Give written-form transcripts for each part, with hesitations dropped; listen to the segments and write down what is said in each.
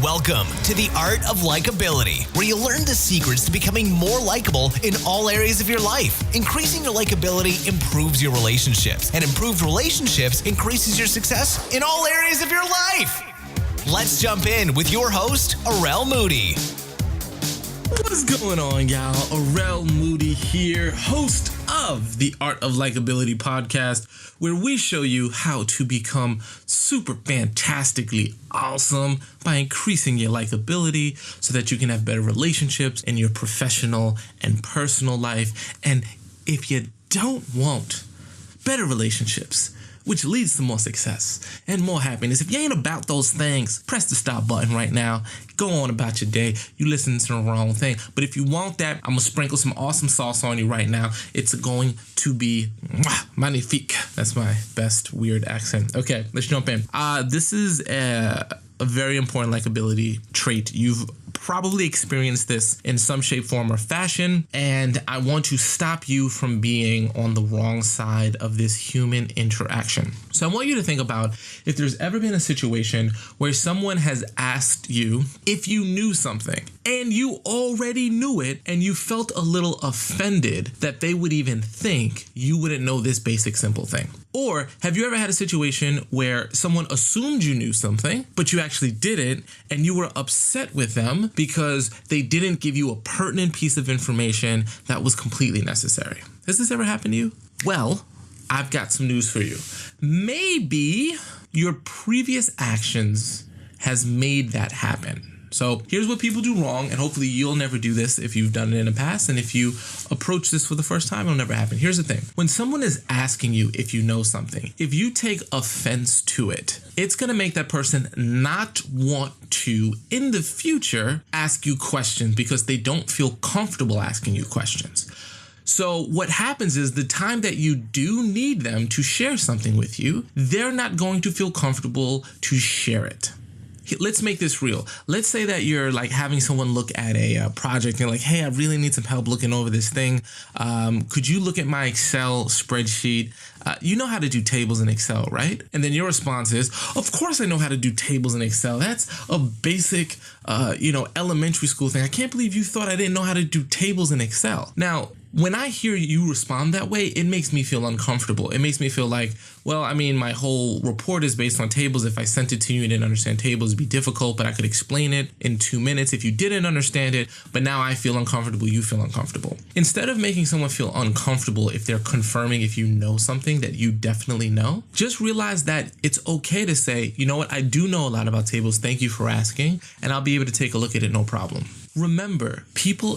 Welcome to the Art of Likeability, where you learn the secrets to becoming more likable in all areas of your life. Increasing your likability improves your relationships, and improved relationships increases your success in all areas of your life. Let's jump in with your host, Arel Moody. What's going on, y'all? Arel Moody here, host of the Art of Likeability podcast, where we show you how to become super fantastically awesome by increasing your likability so that you can have better relationships in your professional and personal life. And if you don't want better relationships, which leads to more success and more happiness, if you ain't about those things, press the stop button right now. Go on about your day. You listen to the wrong thing. But if you want that, I'm going to sprinkle some awesome sauce on you right now. It's going to be magnifique. That's my best weird accent. Okay, let's jump in. This is a very important likability trait. You've probably experienced this in some shape, form, or fashion, and I want to stop you from being on the wrong side of this human interaction. So I want you to think about if there's ever been a situation where someone has asked you if you knew something and you already knew it and you felt a little offended that they would even think you wouldn't know this basic simple thing. Or have you ever had a situation where someone assumed you knew something, but you actually didn't, and you were upset with them because they didn't give you a pertinent piece of information that was completely necessary? Has this ever happened to you? Well, I've got some news for you. Maybe your previous actions has made that happen. So here's what people do wrong, and hopefully you'll never do this if you've done it in the past, and if you approach this for the first time, it'll never happen. Here's the thing. When someone is asking you if you know something, if you take offense to it, it's going to make that person not want to, in the future, ask you questions because they don't feel comfortable asking you questions. So what happens is the time that you do need them to share something with you, they're not going to feel comfortable to share it. Let's make this real. Let's say that you're like having someone look at a project and like, hey, I really need some help looking over this thing. Could you look at my Excel spreadsheet? You know how to do tables in Excel, right? And then your response is, of course I know how to do tables in Excel. That's a basic, elementary school thing. I can't believe you thought I didn't know how to do tables in Excel. Now, when I hear you respond that way, it makes me feel uncomfortable. It makes me feel like, well, I mean, my whole report is based on tables. If I sent it to you and didn't understand tables, it'd be difficult, but I could explain it in 2 minutes if you didn't understand it. But now I feel uncomfortable, you feel uncomfortable. Instead of making someone feel uncomfortable if they're confirming if you know something that you definitely know, just realize that it's okay to say, you know what, I do know a lot about tables. Thank you for asking, and I'll be able to take a look at it, no problem. Remember,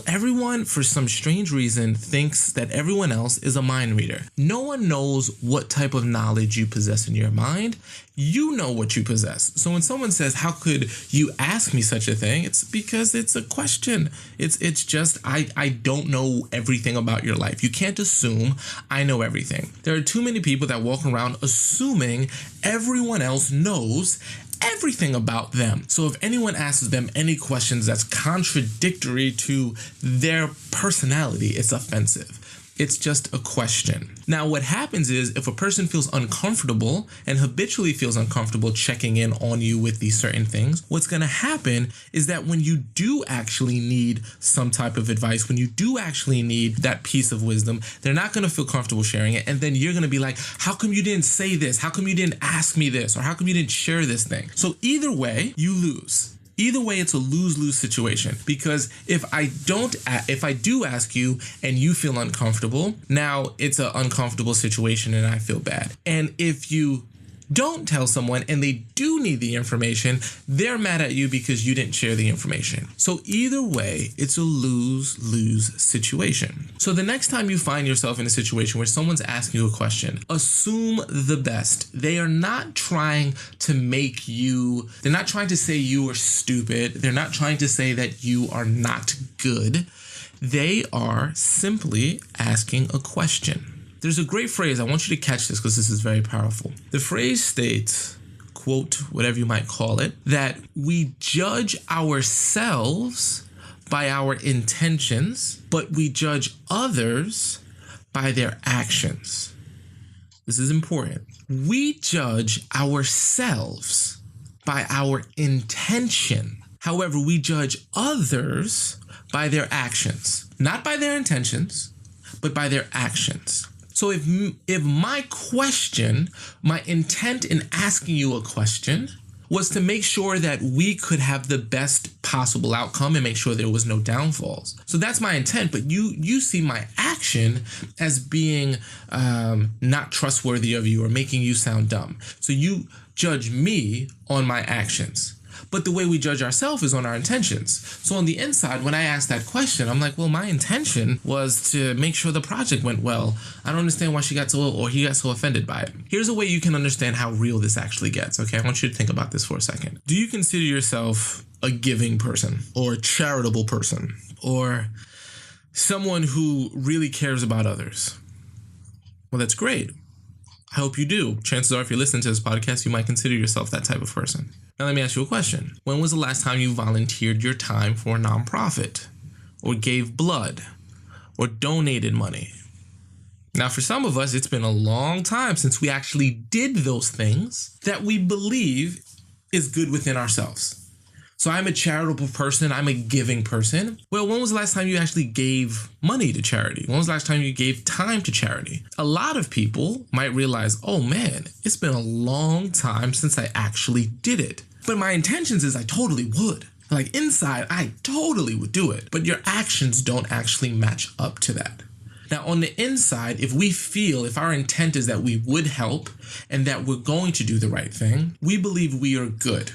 everyone, for some strange reason, thinks that everyone else is a mind reader. No one knows what type of knowledge you possess in your mind. You know what you possess. So when someone says, how could you ask me such a thing? It's because it's a question. It's just, I don't know everything about your life. You can't assume I know everything. There are too many people that walk around assuming everyone else knows everything about them. So if anyone asks them any questions that's contradictory to their personality, it's offensive. It's just a question. Now, what happens is if a person feels uncomfortable and habitually feels uncomfortable checking in on you with these certain things, what's going to happen is that when you do actually need some type of advice, when you do actually need that piece of wisdom, they're not going to feel comfortable sharing it. And then you're going to be like, how come you didn't say this? How come you didn't ask me this? Or how come you didn't share this thing? So either way, you lose. Either way, it's a lose-lose situation, because if I do ask you and you feel uncomfortable, now it's an uncomfortable situation and I feel bad. And if you don't tell someone and they do need the information, they're mad at you because you didn't share the information. So either way, it's a lose-lose situation. So the next time you find yourself in a situation where someone's asking you a question, assume the best. They are not trying to they're not trying to say you are stupid. They're not trying to say that you are not good. They are simply asking a question. There's a great phrase. I want you to catch this because this is very powerful. The phrase states, quote, whatever you might call it, that we judge ourselves by our intentions, but we judge others by their actions. This is important. We judge ourselves by our intention. However, we judge others by their actions, not by their intentions, but by their actions. So if my question, my intent in asking you a question was to make sure that we could have the best possible outcome and make sure there was no downfalls. So that's my intent, but you see my action as being not trustworthy of you or making you sound dumb. So you judge me on my actions. But the way we judge ourselves is on our intentions. So on the inside, when I ask that question, I'm like, well, my intention was to make sure the project went well. I don't understand why she got so, or he got so offended by it. Here's a way you can understand how real this actually gets, okay? I want you to think about this for a second. Do you consider yourself a giving person or a charitable person or someone who really cares about others? Well, that's great. I hope you do. Chances are, if you're listening to this podcast, you might consider yourself that type of person. Now, let me ask you a question. When was the last time you volunteered your time for a nonprofit, or gave blood, or donated money? Now, for some of us, it's been a long time since we actually did those things that we believe is good within ourselves. So I'm a charitable person. I'm a giving person. Well, when was the last time you actually gave money to charity? When was the last time you gave time to charity? A lot of people might realize, oh man, it's been a long time since I actually did it. But my intentions is I totally would. Like inside, I totally would do it. But your actions don't actually match up to that. Now, on the inside, if our intent is that we would help and that we're going to do the right thing, we believe we are good.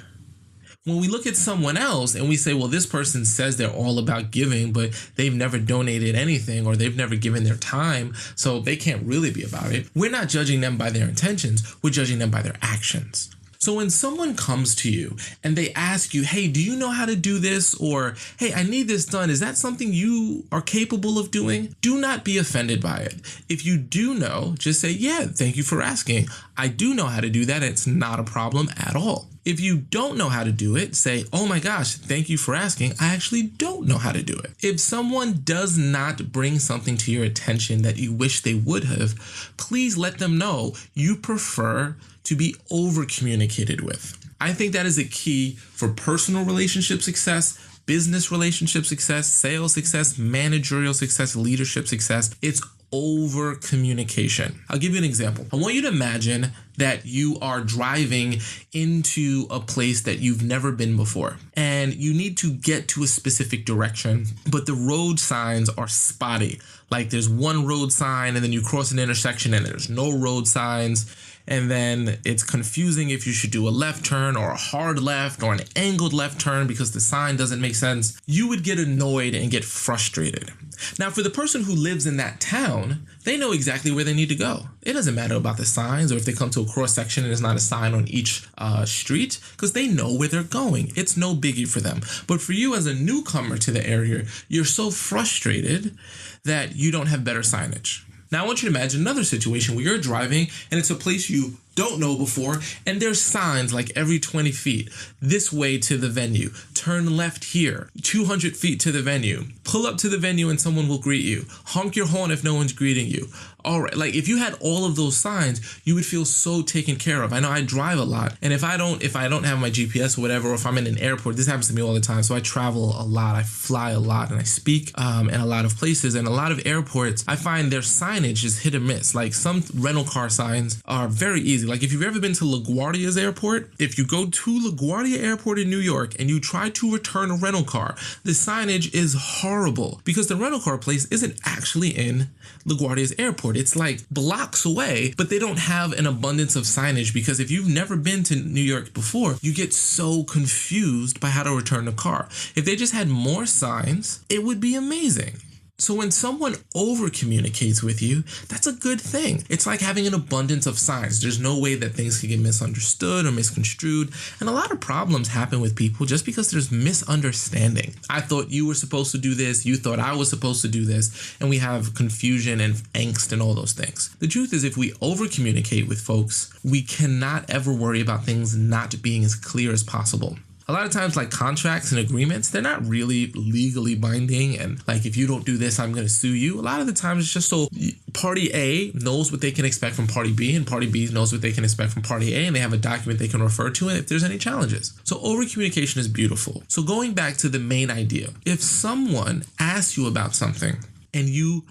When we look at someone else and we say, well, this person says they're all about giving, but they've never donated anything or they've never given their time, so they can't really be about it. We're not judging them by their intentions. We're judging them by their actions. So when someone comes to you and they ask you, hey, do you know how to do this? Or, hey, I need this done. Is that something you are capable of doing? Do not be offended by it. If you do know, just say, yeah, thank you for asking. I do know how to do that. It's not a problem at all. If you don't know how to do it, say, oh my gosh, thank you for asking. I actually don't know how to do it. If someone does not bring something to your attention that you wish they would have, please let them know you prefer to be over communicated with. I think that is a key for personal relationship success, business relationship success, sales success, managerial success, leadership success. It's over communication. I'll give you an example. I want you to imagine that you are driving into a place that you've never been before and you need to get to a specific direction, but the road signs are spotty. Like there's one road sign and then you cross an intersection and there's no road signs. And then it's confusing if you should do a left turn or a hard left or an angled left turn because the sign doesn't make sense. You would get annoyed and get frustrated. Now, for the person who lives in that town, they know exactly where they need to go. It doesn't matter about the signs or if they come to a cross section and there's not a sign on each street because they know where they're going. It's no biggie for them. But for you as a newcomer to the area, you're so frustrated that you don't have better signage. Now, I want you to imagine another situation where you're driving and it's a place you don't know before, and there's signs like every 20 feet, this way to the venue, turn left here, 200 feet to the venue, pull up to the venue and someone will greet you, honk your horn if no one's greeting you. All right, like if you had all of those signs, you would feel so taken care of. I know I drive a lot, and if I don't have my GPS or whatever, or if I'm in an airport, this happens to me all the time. So I travel a lot, I fly a lot, and I speak in a lot of places, and a lot of airports, I find their signage is hit or miss. Like some rental car signs are very easy. Like if you've ever been to LaGuardia's airport, if you go to LaGuardia Airport in New York and you try to return a rental car, the signage is horrible because the rental car place isn't actually in LaGuardia's airport. It's like blocks away, but they don't have an abundance of signage because if you've never been to New York before, you get so confused by how to return a car. If they just had more signs, it would be amazing. So when someone over communicates with you, that's a good thing. It's like having an abundance of signs. There's no way that things can get misunderstood or misconstrued. And a lot of problems happen with people just because there's misunderstanding. I thought you were supposed to do this. You thought I was supposed to do this. And we have confusion and angst and all those things. The truth is, if we over communicate with folks, we cannot ever worry about things not being as clear as possible. A lot of times, like contracts and agreements, they're not really legally binding. And like, if you don't do this, I'm going to sue you. A lot of the times it's just so party A knows what they can expect from party B, and party B knows what they can expect from party A, and they have a document they can refer to it if there's any challenges. So over communication is beautiful. So going back to the main idea, if someone asks you about something and your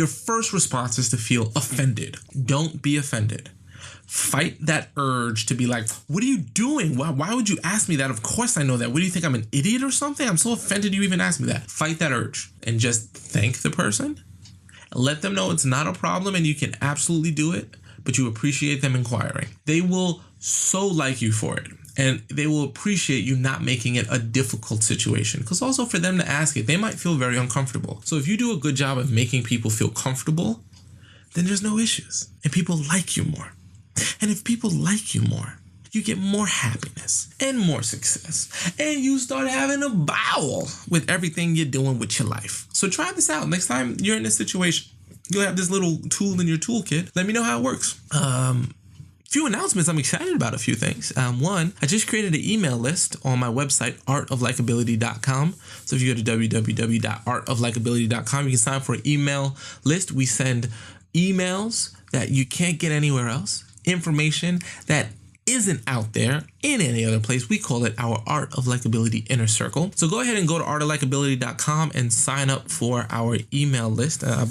first response is to feel offended, don't be offended. Fight that urge to be like, what are you doing? Why would you ask me that? Of course I know that. What do you think, I'm an idiot or something? I'm so offended you even asked me that. Fight that urge and just thank the person. Let them know it's not a problem and you can absolutely do it, but you appreciate them inquiring. They will so like you for it. And they will appreciate you not making it a difficult situation. Because also for them to ask it, they might feel very uncomfortable. So if you do a good job of making people feel comfortable, then there's no issues. And people like you more. And if people like you more, you get more happiness and more success. And you start having a ball with everything you're doing with your life. So try this out. Next time you're in this situation, you'll have this little tool in your toolkit. Let me know how it works. Few announcements. I'm excited about a few things. One, I just created an email list on my website, artoflikeability.com. So if you go to www.artoflikeability.com, you can sign up for an email list. We send emails that you can't get anywhere else, information that isn't out there in any other place. We call it our Art of Likeability Inner Circle. So go ahead and go to artoflikeability.com and sign up for our email list. I'll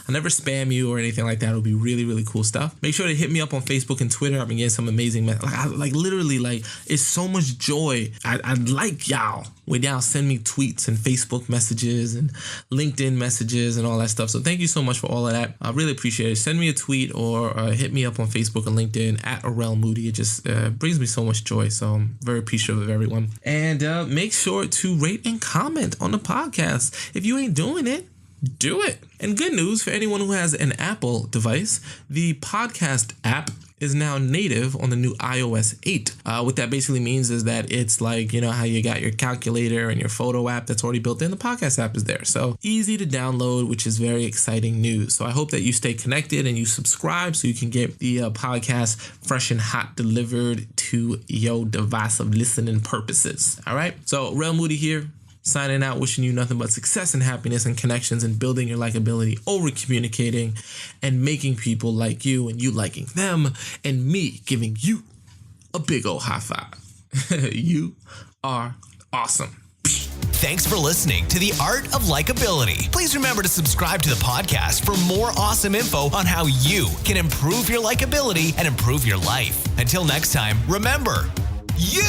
never spam you or anything like that. It'll be really, really cool stuff. Make sure to hit me up on Facebook and Twitter. I've been getting some amazing, literally, it's so much joy. I like y'all when y'all send me tweets and Facebook messages and LinkedIn messages and all that stuff. So thank you so much for all of that. I really appreciate it. Send me a tweet or hit me up on Facebook and LinkedIn at Arel Moody. It just brings me so much joy. So I'm very appreciative of everyone. And make sure to rate and comment on the podcast. If you ain't doing it, do it. And good news for anyone who has an Apple device, the podcast app is now native on the new iOS 8. What that basically means is that it's like, you know how you got your calculator and your photo app that's already built in, the podcast app is there. So easy to download, which is very exciting news. So I hope that you stay connected and you subscribe so you can get the podcast fresh and hot delivered to your device of listening purposes. All right. So Rel Moody here, signing out, wishing you nothing but success and happiness and connections and building your likability, over communicating and making people like you and you liking them, and me giving you a big old high five. You are awesome. Thanks for listening to the Art of Likeability. Please remember to subscribe to the podcast for more awesome info on how you can improve your likability and improve your life. Until next time, remember, you